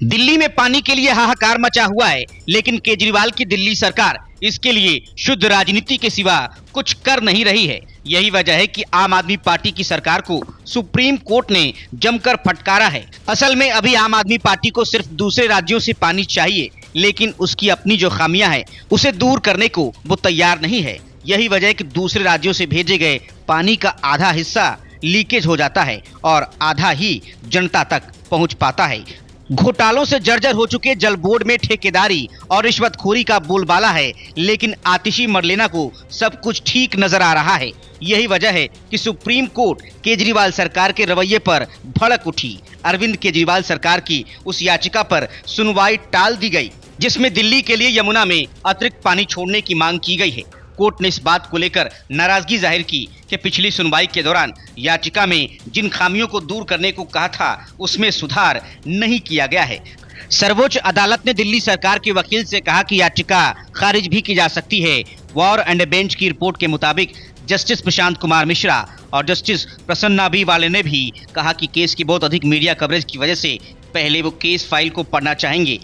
दिल्ली में पानी के लिए हाहाकार मचा हुआ है, लेकिन केजरीवाल की दिल्ली सरकार इसके लिए शुद्ध राजनीति के सिवा कुछ कर नहीं रही है। यही वजह है कि आम आदमी पार्टी की सरकार को सुप्रीम कोर्ट ने जमकर फटकारा है। असल में अभी आम आदमी पार्टी को सिर्फ दूसरे राज्यों से पानी चाहिए, लेकिन उसकी अपनी जो खामियां हैं उसे दूर करने को वो तैयार नहीं है। यही वजह है कि दूसरे राज्यों से भेजे गए पानी का आधा हिस्सा लीकेज हो जाता है और आधा ही जनता तक पहुंच पाता है। घोटालों से जर्जर हो चुके जल बोर्ड में ठेकेदारी और रिश्वतखोरी का बोलबाला है, लेकिन आतिशी मरलेना को सब कुछ ठीक नजर आ रहा है। यही वजह है कि सुप्रीम कोर्ट केजरीवाल सरकार के रवैये पर भड़क उठी। अरविंद केजरीवाल सरकार की उस याचिका पर सुनवाई टाल दी गई जिसमें दिल्ली के लिए यमुना में अतिरिक्त पानी छोड़ने की मांग की गई है। कोर्ट ने इस बात को लेकर नाराजगी जाहिर की कि पिछली सुनवाई के दौरान याचिका में जिन खामियों को दूर करने को कहा था उसमें सुधार नहीं किया गया है। सर्वोच्च अदालत ने दिल्ली सरकार के वकील से कहा कि याचिका खारिज भी की जा सकती है। वॉर एंड बेंच की रिपोर्ट के मुताबिक जस्टिस प्रशांत कुमार मिश्रा और जस्टिस प्रसन्ना बी वाले ने भी कहा कि केस की बहुत अधिक मीडिया कवरेज की वजह से पहले वो केस फाइल को पढ़ना चाहेंगे।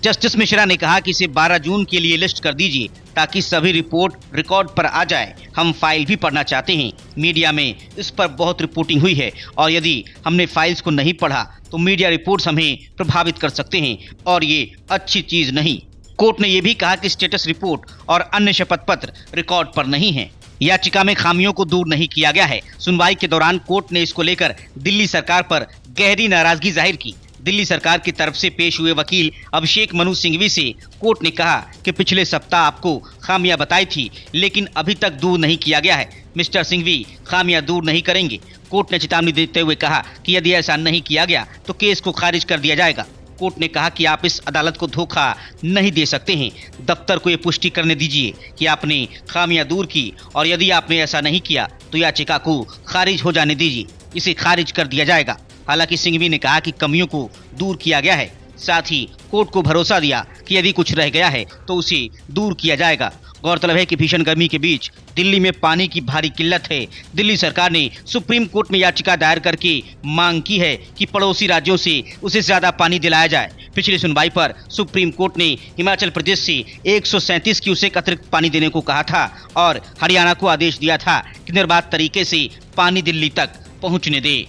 जस्टिस मिश्रा ने कहा कि इसे 12 जून के लिए लिस्ट कर दीजिए ताकि सभी रिपोर्ट रिकॉर्ड पर आ जाए। हम फाइल भी पढ़ना चाहते हैं। मीडिया में इस पर बहुत रिपोर्टिंग हुई है और यदि हमने फाइल्स को नहीं पढ़ा तो मीडिया रिपोर्ट्स हमें प्रभावित कर सकते हैं और ये अच्छी चीज नहीं। कोर्ट ने यह भी कहा कि स्टेटस रिपोर्ट और अन्य शपथ पत्र रिकॉर्ड पर नहीं है। याचिका में खामियों को दूर नहीं किया गया है। सुनवाई के दौरान कोर्ट ने इसको लेकर दिल्ली सरकार पर गहरी नाराजगी जाहिर की। दिल्ली सरकार की तरफ से पेश हुए वकील अभिषेक मनु सिंघवी से कोर्ट ने कहा कि पिछले सप्ताह आपको खामियां बताई थी, लेकिन अभी तक दूर नहीं किया गया है। मिस्टर सिंघवी खामियां दूर नहीं करेंगे। कोर्ट ने चेतावनी देते हुए कहा कि यदि ऐसा नहीं किया गया तो केस को खारिज कर दिया जाएगा। कोर्ट ने कहा कि आप इस अदालत को धोखा नहीं दे सकते हैं। दफ्तर को ये पुष्टि करने दीजिए कि आपने खामियां दूर की और यदि आपने ऐसा नहीं किया तो याचिका को खारिज हो जाने दीजिए, इसे खारिज कर दिया जाएगा। हालांकि सिंघवी ने कहा कि कमियों को दूर किया गया है, साथ ही कोर्ट को भरोसा दिया कि यदि कुछ रह गया है तो उसे दूर किया जाएगा। गौरतलब है कि भीषण गर्मी के बीच दिल्ली में पानी की भारी किल्लत है। दिल्ली सरकार ने सुप्रीम कोर्ट में याचिका दायर करके मांग की है कि पड़ोसी राज्यों से उसे ज्यादा पानी दिलाया जाए। पिछली सुनवाई पर सुप्रीम कोर्ट ने हिमाचल प्रदेश से 137 क्यूसेक अतिरिक्त पानी देने को कहा था और हरियाणा को आदेश दिया था कि निर्बाध तरीके से पानी दिल्ली तक पहुंचने दे।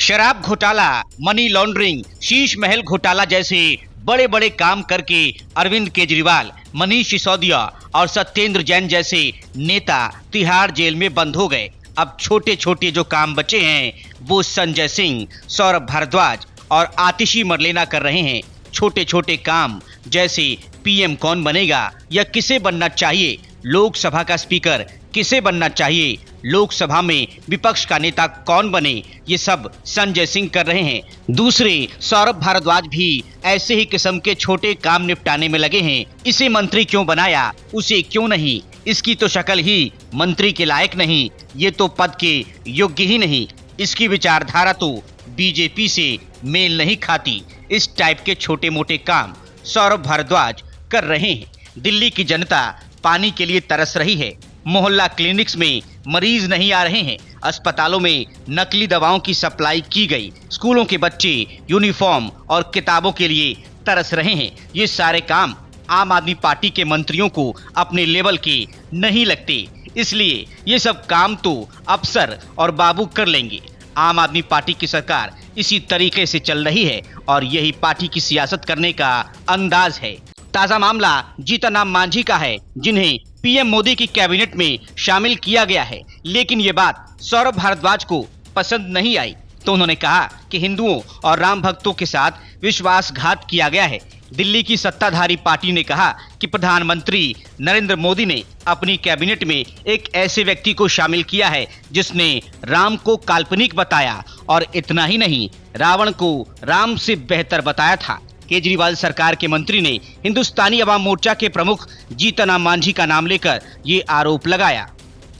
शराब घोटाला, मनी लॉन्ड्रिंग, शीश महल घोटाला जैसे बड़े बड़े काम करके अरविंद केजरीवाल, मनीष सिसोदिया और सत्येंद्र जैन जैसे नेता तिहाड़ जेल में बंद हो गए। अब छोटे छोटे जो काम बचे हैं वो संजय सिंह, सौरभ भारद्वाज और आतिशी मरलेना कर रहे हैं। छोटे छोटे काम जैसे पीएम कौन बनेगा या किसे बनना चाहिए, लोकसभा का स्पीकर किसे बनना चाहिए, लोकसभा में विपक्ष का नेता कौन बने, ये सब संजय सिंह कर रहे हैं। दूसरे सौरभ भारद्वाज भी ऐसे ही किस्म के छोटे काम निपटाने में लगे हैं। इसे मंत्री क्यों बनाया, उसे क्यों नहीं, इसकी तो शक्ल ही मंत्री के लायक नहीं, ये तो पद के योग्य ही नहीं, इसकी विचारधारा तो बीजेपी से मेल नहीं खाती। इस टाइप के छोटे मोटे काम सौरभ भारद्वाज कर रहे हैं। दिल्ली की जनता पानी के लिए तरस रही है। मोहल्ला क्लिनिक्स में मरीज नहीं आ रहे हैं। अस्पतालों में नकली दवाओं की सप्लाई की गई। स्कूलों के बच्चे यूनिफॉर्म और किताबों के लिए तरस रहे हैं। ये सारे काम आम आदमी पार्टी के मंत्रियों को अपने लेवल के नहीं लगते, इसलिए ये सब काम तो अफसर और बाबू कर लेंगे। आम आदमी पार्टी की सरकार इसी तरीके से चल रही है और यही पार्टी की सियासत करने का अंदाज है। ताजा मामला जीतन राम मांझी का है, जिन्हें पीएम मोदी की कैबिनेट में शामिल किया गया है, लेकिन ये बात सौरभ भारद्वाज को पसंद नहीं आई तो उन्होंने कहा कि हिंदुओं और राम भक्तों के साथ विश्वासघात किया गया है। दिल्ली की सत्ताधारी पार्टी ने कहा कि प्रधानमंत्री नरेंद्र मोदी ने अपनी कैबिनेट में एक ऐसे व्यक्ति को शामिल किया है जिसने राम को काल्पनिक बताया और इतना ही नहीं, रावण को राम से बेहतर बताया था। केजरीवाल सरकार के मंत्री ने हिंदुस्तानी अवाम मोर्चा के प्रमुख जीतन राम मांझी का नाम लेकर ये आरोप लगाया।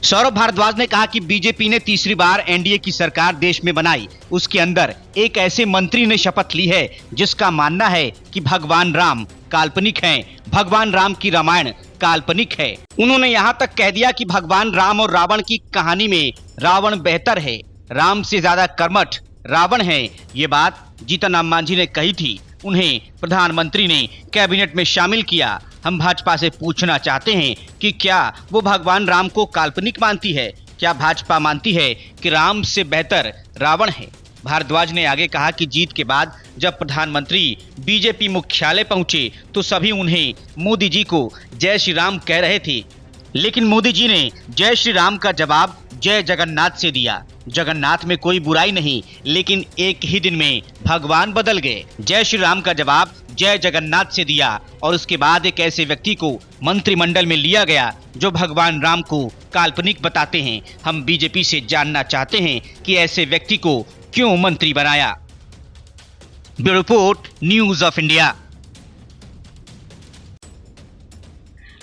सौरभ भारद्वाज ने कहा कि बीजेपी ने तीसरी बार एनडीए की सरकार देश में बनाई, उसके अंदर एक ऐसे मंत्री ने शपथ ली है जिसका मानना है कि भगवान राम काल्पनिक हैं। भगवान राम की रामायण काल्पनिक है। उन्होंने यहाँ तक कह दिया कि भगवान राम और रावण की कहानी में रावण बेहतर है, राम से ज्यादा कर्मठ रावण है। ये बात जीतन राम मांझी ने कही थी। उन्हें प्रधानमंत्री ने कैबिनेट में शामिल किया। हम भाजपा से पूछना चाहते हैं कि क्या वो भगवान राम को काल्पनिक मानती है? क्या भाजपा मानती है कि राम से बेहतर रावण है? भारद्वाज ने आगे कहा कि जीत के बाद जब प्रधानमंत्री बीजेपी मुख्यालय पहुंचे तो सभी उन्हें मोदी जी को जय श्री राम कह रहे थे, लेकिन मोदी जी ने जय श्री राम का जवाब जय जगन्नाथ से दिया। जगन्नाथ में कोई बुराई नहीं, लेकिन एक ही दिन में भगवान बदल गए। जय श्री राम का जवाब जय जगन्नाथ से दिया और उसके बाद एक ऐसे व्यक्ति को मंत्रिमंडल में लिया गया जो भगवान राम को काल्पनिक बताते हैं। हम बीजेपी से जानना चाहते हैं कि ऐसे व्यक्ति को क्यों मंत्री बनाया। Bureau report, news of India.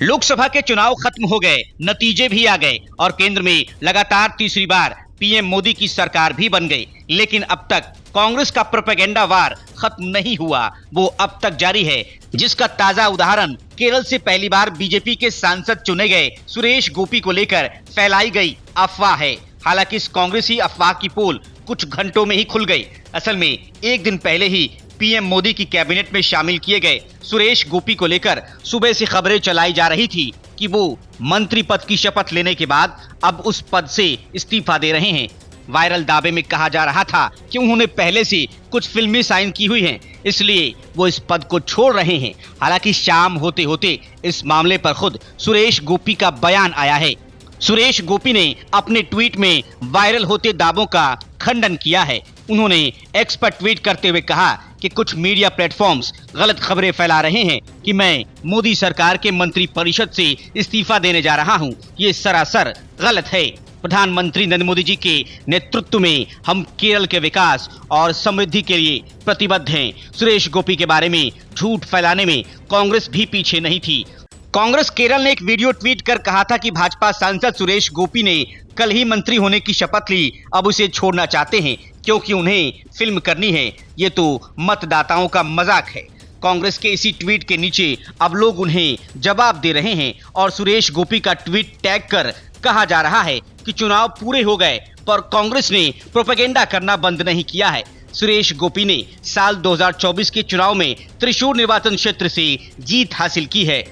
Lok Sabha के चुनाव खत्म हो गए, नतीजे भी आ गए और केंद्र में लगातार तीसरी बार पीएम मोदी की सरकार भी बन गई। लेकिन अब तक कांग्रेस का प्रोपेगेंडा वार खत्म नहीं हुआ, वो अब तक जारी है, जिसका ताजा उदाहरण केरल से पहली बार बीजेपी के सांसद चुने गए सुरेश गोपी को लेकर फैलाई गई अफवाह है। हालांकि इस कांग्रेसी अफवाह की पोल कुछ घंटों में ही खुल गई। असल में एक दिन पहले ही पीएम मोदी की कैबिनेट में शामिल किए गए सुरेश गोपी को लेकर सुबह से खबरें चलाई जा रही थी कि वो मंत्री पद की शपथ लेने के बाद अब उस पद से इस्तीफा दे रहे हैं। वायरल दावे में कहा जा रहा था कि उन्होंने पहले से कुछ फिल्में साइन की हुई हैं, इसलिए वो इस पद को छोड़ रहे हैं। हालांकि शाम होते होते इस मामले पर खुद सुरेश गोपी का बयान आया है। सुरेश गोपी ने अपने ट्वीट में वायरल होते दावों का खंडन किया है। उन्होंने एक्स पर ट्वीट करते हुए कहा कि कुछ मीडिया प्लेटफॉर्म्स गलत खबरें फैला रहे हैं कि मैं मोदी सरकार के मंत्री परिषद से इस्तीफा देने जा रहा हूं। ये सरासर गलत है। प्रधानमंत्री नरेंद्र मोदी जी के नेतृत्व में हम केरल के विकास और समृद्धि के लिए प्रतिबद्ध हैं। सुरेश गोपी के बारे में झूठ फैलाने में कांग्रेस भी पीछे नहीं थी। कांग्रेस केरल ने एक वीडियो ट्वीट कर कहा था कि भाजपा सांसद सुरेश गोपी ने कल ही मंत्री होने की शपथ ली, अब उसे छोड़ना चाहते हैं क्योंकि उन्हें फिल्म करनी है। ये तो मतदाताओं का मजाक है। कांग्रेस के इसी ट्वीट के नीचे अब लोग उन्हें जवाब दे रहे हैं और सुरेश गोपी का ट्वीट टैग कर कहा जा रहा है कि चुनाव पूरे हो गए पर कांग्रेस ने प्रोपेगेंडा करना बंद नहीं किया है। सुरेश गोपी ने साल 2024 के चुनाव में त्रिशूर निर्वाचन क्षेत्र से जीत हासिल की है।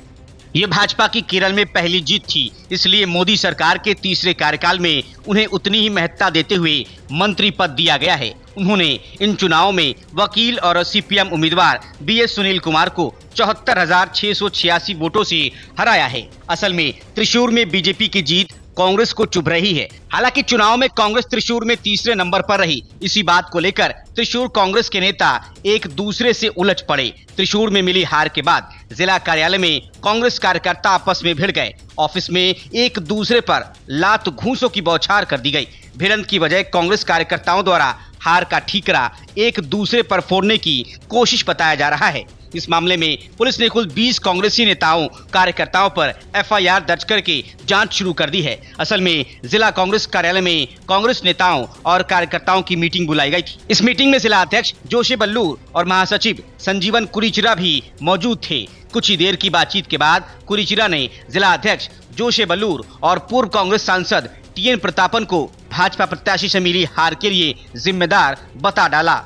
ये भाजपा की केरल में पहली जीत थी, इसलिए मोदी सरकार के तीसरे कार्यकाल में उन्हें उतनी ही महत्ता देते हुए मंत्री पद दिया गया है। उन्होंने इन चुनावों में वकील और सीपीएम उम्मीदवार बीएस सुनील कुमार को 74,686 वोटों से हराया है। असल में त्रिशूर में बीजेपी की जीत कांग्रेस को चुभ रही है। हालांकि चुनाव में कांग्रेस त्रिशूर में तीसरे नंबर पर रही। इसी बात को लेकर त्रिशूर कांग्रेस के नेता एक दूसरे से उलझ पड़े। त्रिशूर में मिली हार के बाद जिला कार्यालय में कांग्रेस कार्यकर्ता आपस में भिड़ गए। ऑफिस में एक दूसरे पर लात घूंसों की बौछार कर दी गई। भिड़ंत की वजह कांग्रेस कार्यकर्ताओं द्वारा हार का ठीकरा एक दूसरे पर फोड़ने की कोशिश बताया जा रहा है। इस मामले में पुलिस ने कुल 20 कांग्रेसी नेताओं कार्यकर्ताओं पर एफआईआर दर्ज करके जांच शुरू कर दी है। असल में जिला कांग्रेस कार्यालय में कांग्रेस नेताओं और कार्यकर्ताओं की मीटिंग बुलाई गई थी। इस मीटिंग में जिला अध्यक्ष जोशी बल्लूर और महासचिव संजीवन कुरीचिरा भी मौजूद थे। कुछ ही देर की बातचीत के बाद कुरीचिरा ने जिला अध्यक्ष जोशी बल्लूर और पूर्व कांग्रेस सांसद टीएन प्रतापन को भाजपा प्रत्याशी से मिली हार के लिए जिम्मेदार बता डाला।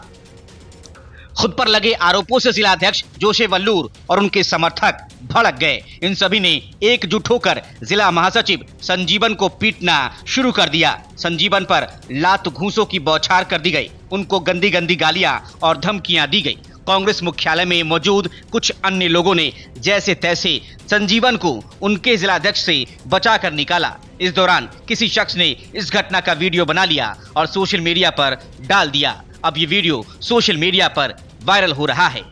खुद पर लगे आरोपों से जिला अध्यक्ष जोशी बल्लूर और उनके समर्थक भड़क गए। इन सभी ने एकजुट होकर जिला महासचिव संजीवन को पीटना शुरू कर दिया। संजीवन पर लात घूंसों की बौछार कर दी गई। उनको गंदी गंदी गालियां और धमकियां दी गई। कांग्रेस मुख्यालय में मौजूद कुछ अन्य लोगों ने जैसे तैसे संजीवन को उनके जिलाध्यक्ष से बचाकर निकाला। इस दौरान किसी शख्स ने इस घटना का वीडियो बना लिया और सोशल मीडिया पर डाल दिया। अब ये वीडियो सोशल मीडिया पर वायरल हो रहा है।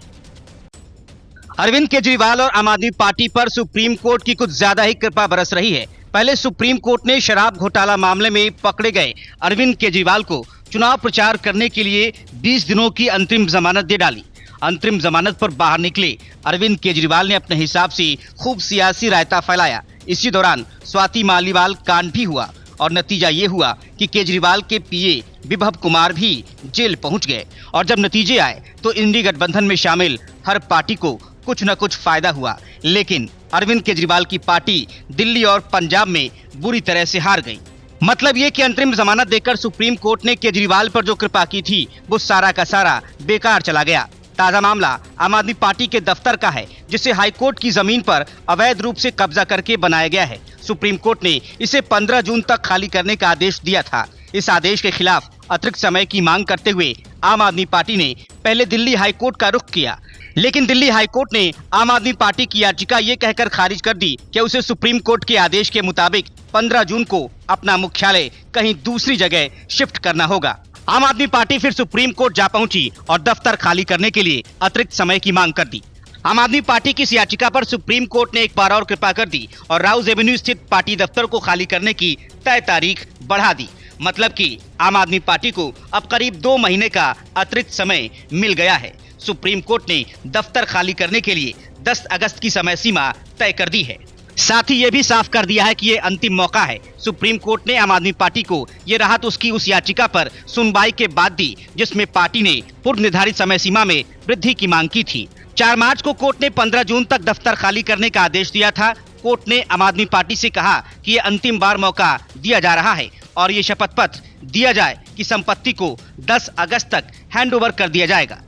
अरविंद केजरीवाल और आम आदमी पार्टी पर सुप्रीम कोर्ट की कुछ ज्यादा ही कृपा बरस रही है। पहले सुप्रीम कोर्ट ने शराब घोटाला मामले में पकड़े गए अरविंद केजरीवाल को चुनाव प्रचार करने के लिए 20 दिनों की अंतरिम जमानत दे डाली। अंतरिम जमानत पर बाहर निकले अरविंद केजरीवाल ने अपने हिसाब से खूब सियासी रायता फैलाया। इसी दौरान स्वाति मालीवाल कांड भी हुआ और नतीजा ये हुआ कि केजरीवाल के पीए विभव कुमार भी जेल पहुंच गए। और जब नतीजे आए तो इंडी गठबंधन में शामिल हर पार्टी को कुछ न कुछ फायदा हुआ, लेकिन अरविंद केजरीवाल की पार्टी दिल्ली और पंजाब में बुरी तरह से हार गई। मतलब ये कि अंतरिम जमानत देकर सुप्रीम कोर्ट ने केजरीवाल पर जो कृपा की थी वो सारा का सारा बेकार चला गया। ताजा मामला आम आदमी पार्टी के दफ्तर का है, जिसे हाईकोर्ट की जमीन पर अवैध रूप से कब्जा करके बनाया गया है। सुप्रीम कोर्ट ने इसे 15 जून तक खाली करने का आदेश दिया था। इस आदेश के खिलाफ अतिरिक्त समय की मांग करते हुए आम आदमी पार्टी ने पहले दिल्ली हाईकोर्ट का रुख किया, लेकिन दिल्ली हाईकोर्ट ने आम आदमी पार्टी की याचिका ये कहकर खारिज कर दी कि उसे सुप्रीम कोर्ट के आदेश के मुताबिक 15 जून को अपना मुख्यालय कहीं दूसरी जगह शिफ्ट करना होगा। आम आदमी पार्टी फिर सुप्रीम कोर्ट जा पहुंची और दफ्तर खाली करने के लिए अतिरिक्त समय की मांग कर दी। आम आदमी पार्टी की इस याचिका पर सुप्रीम कोर्ट ने एक बार और कृपा कर दी और राउज एवेन्यू स्थित पार्टी दफ्तर को खाली करने की तय तारीख बढ़ा दी। मतलब कि आम आदमी पार्टी को अब करीब 2 महीने का अतिरिक्त समय मिल गया है। सुप्रीम कोर्ट ने दफ्तर खाली करने के लिए 10 अगस्त की समय सीमा तय कर दी है। साथ ही ये भी साफ कर दिया है कि ये अंतिम मौका है। सुप्रीम कोर्ट ने आम आदमी पार्टी को ये राहत उसकी उस याचिका पर सुनवाई के बाद दी जिसमें पार्टी ने पूर्व निर्धारित समय सीमा में वृद्धि की मांग की थी। 4 मार्च को कोर्ट ने 15 जून तक दफ्तर खाली करने का आदेश दिया था। कोर्ट ने आम आदमी पार्टी से कहा कि ये अंतिम बार मौका दिया जा रहा है और ये शपथ पत्र दिया जाए कि संपत्ति को 10 अगस्त तक हैंडओवर कर दिया जाएगा।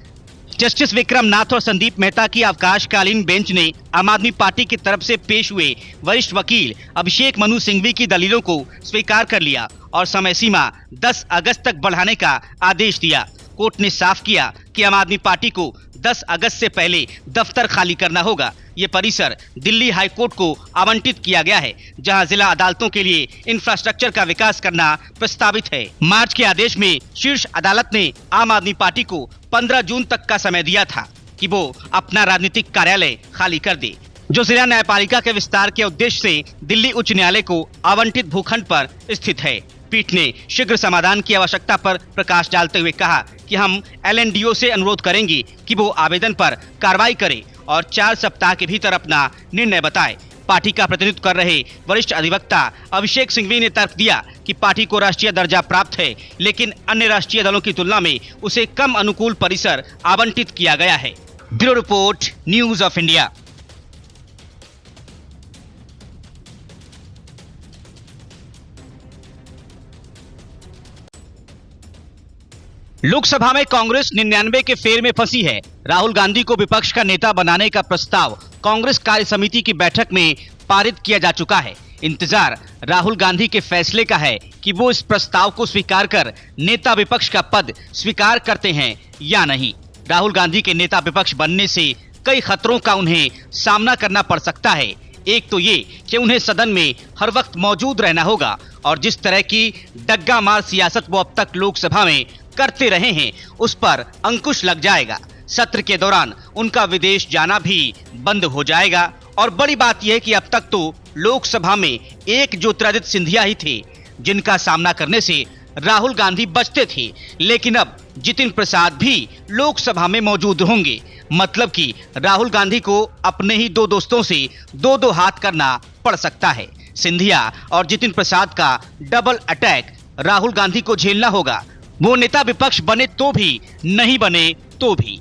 जस्टिस विक्रम नाथ और संदीप मेहता की अवकाशकालीन बेंच ने आम आदमी पार्टी की तरफ से पेश हुए वरिष्ठ वकील अभिषेक मनु सिंघवी की दलीलों को स्वीकार कर लिया और समय सीमा 10 अगस्त तक बढ़ाने का आदेश दिया। कोर्ट ने साफ किया कि आम आदमी पार्टी को 10 अगस्त से पहले दफ्तर खाली करना होगा। ये परिसर दिल्ली हाई कोर्ट को आवंटित किया गया है, जहां जिला अदालतों के लिए इंफ्रास्ट्रक्चर का विकास करना प्रस्तावित है। मार्च के आदेश में शीर्ष अदालत ने आम आदमी पार्टी को 15 जून तक का समय दिया था कि वो अपना राजनीतिक कार्यालय खाली कर दे, जो जिला न्यायपालिका के विस्तार के उद्देश्य से दिल्ली उच्च न्यायालय को आवंटित भूखंड पर स्थित है। पीठ ने शीघ्र समाधान की आवश्यकता पर प्रकाश डालते हुए कहा कि हम LNDO से अनुरोध करेंगे कि वो आवेदन पर कार्रवाई करे और 4 सप्ताह के भीतर अपना निर्णय बताए। पार्टी का प्रतिनिधित्व कर रहे वरिष्ठ अधिवक्ता अभिषेक सिंघवी ने तर्क दिया कि पार्टी को राष्ट्रीय दर्जा प्राप्त है, लेकिन अन्य राष्ट्रीय दलों की तुलना में उसे कम अनुकूल परिसर आवंटित किया गया है। Bureau report, news of India. Lok Sabha में कांग्रेस 99 के फेर में फंसी है। राहुल गांधी को विपक्ष का नेता बनाने का प्रस्ताव कांग्रेस कार्य समिति की बैठक में पारित किया जा चुका है। इंतजार राहुल गांधी के फैसले का है कि वो इस प्रस्ताव को स्वीकार कर नेता विपक्ष का पद स्वीकार करते हैं या नहीं। राहुल गांधी के नेता विपक्ष बनने से कई खतरों का उन्हें सामना करना पड़ सकता है। एक तो ये कि उन्हें सदन में हर वक्त मौजूद रहना होगा और जिस तरह की डग्गा मार सियासत वो अब तक लोकसभा में करते रहे हैं उस पर अंकुश लग जाएगा। सत्र के दौरान उनका विदेश जाना भी बंद हो जाएगा। और बड़ी बात यह है कि अब तक तो लोकसभा में एक ज्योतिरादित्य सिंधिया ही थे जिनका सामना करने से राहुल गांधी बचते थे, लेकिन अब जितिन प्रसाद भी लोकसभा में मौजूद होंगे। मतलब कि राहुल गांधी को अपने ही 2 दोस्तों से 2-2 हाथ करना पड़ सकता है। सिंधिया और जितिन प्रसाद का डबल अटैक राहुल गांधी को झेलना होगा। वो नेता विपक्ष बने तो भी, नहीं बने तो भी।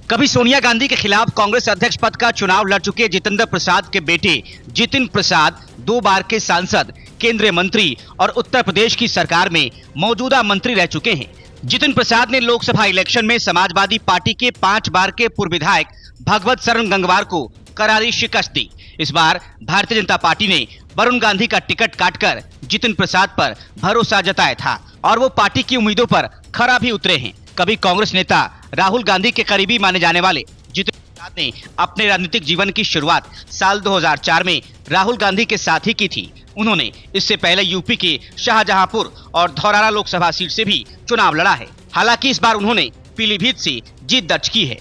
कभी सोनिया गांधी के खिलाफ कांग्रेस अध्यक्ष पद का चुनाव लड़ चुके जितेंद्र प्रसाद के बेटे जितिन प्रसाद 2 बार के सांसद, केंद्रीय मंत्री और उत्तर प्रदेश की सरकार में मौजूदा मंत्री रह चुके हैं। जितिन प्रसाद ने लोकसभा इलेक्शन में समाजवादी पार्टी के 5 बार के पूर्व विधायक भगवत शरण गंगवार को करारी शिकस्त दी। इस बार भारतीय जनता पार्टी ने वरुण गांधी का टिकट काटकर जितिन प्रसाद पर भरोसा जताया था और वो पार्टी की उम्मीदों पर खरा भी उतरे हैं। कभी कांग्रेस नेता राहुल गांधी के करीबी माने जाने वाले जितिन प्रसाद ने अपने राजनीतिक जीवन की शुरुआत साल 2004 में राहुल गांधी के साथ ही की थी। उन्होंने इससे पहले यूपी के शाहजहांपुर और धौरारा लोकसभा सीट से भी चुनाव लड़ा है। हालांकि इस बार उन्होंने पीलीभीत से जीत दर्ज की है।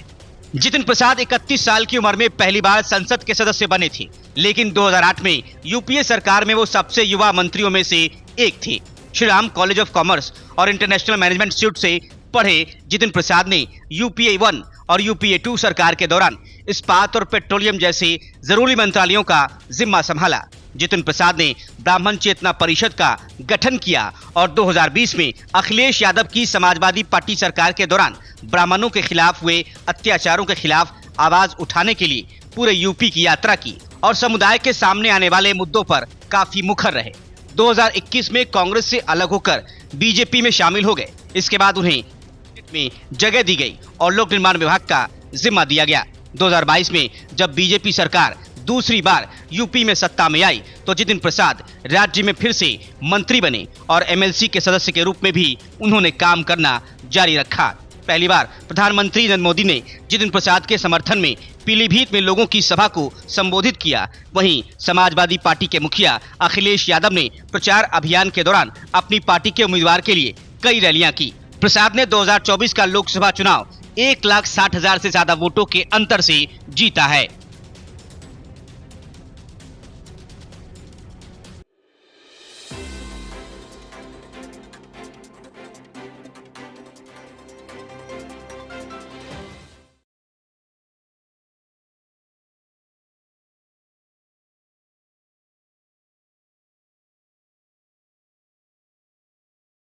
जितिन प्रसाद 31 साल की उम्र में पहली बार संसद के सदस्य बने थे, लेकिन 2008 में यूपीए सरकार में वो सबसे युवा मंत्रियों में से एक थे। Shri Ram college of commerce और इंटरनेशनल मैनेजमेंट इंस्टीट्यूट से पढ़े जितिन प्रसाद ने यूपीए 1 और यूपीए 2 सरकार के दौरान इस्पात और पेट्रोलियम जैसे जरूरी मंत्रालयों का जिम्मा संभाला। जितिन प्रसाद ने ब्राह्मण चेतना परिषद का गठन किया और 2020 में अखिलेश यादव की समाजवादी पार्टी सरकार के दौरान ब्राह्मणों के खिलाफ हुए अत्याचारों के खिलाफ आवाज उठाने के लिए पूरे यूपी की यात्रा की और समुदाय के सामने आने वाले मुद्दों पर काफी मुखर रहे। 2021 में कांग्रेस से अलग होकर बीजेपी में शामिल हो गए। इसके बाद उन्हें में जगह दी गई और लोक निर्माण विभाग का जिम्मा दिया गया। 2022 में जब बीजेपी सरकार दूसरी बार यूपी में सत्ता में आई तो जितिन प्रसाद राज्य में फिर से मंत्री बने और एमएलसी के सदस्य के रूप में भी उन्होंने काम करना जारी रखा। पहली बार प्रधानमंत्री नरेंद्र मोदी ने जितिन प्रसाद के समर्थन में पीलीभीत में लोगों की सभा को संबोधित किया। वहीं समाजवादी पार्टी के मुखिया अखिलेश यादव ने प्रचार अभियान के दौरान अपनी पार्टी के उम्मीदवार के लिए कई रैलियां की। प्रसाद ने 2024 का लोकसभा चुनाव 1,60,000 से ज्यादा वोटों के अंतर से जीता है।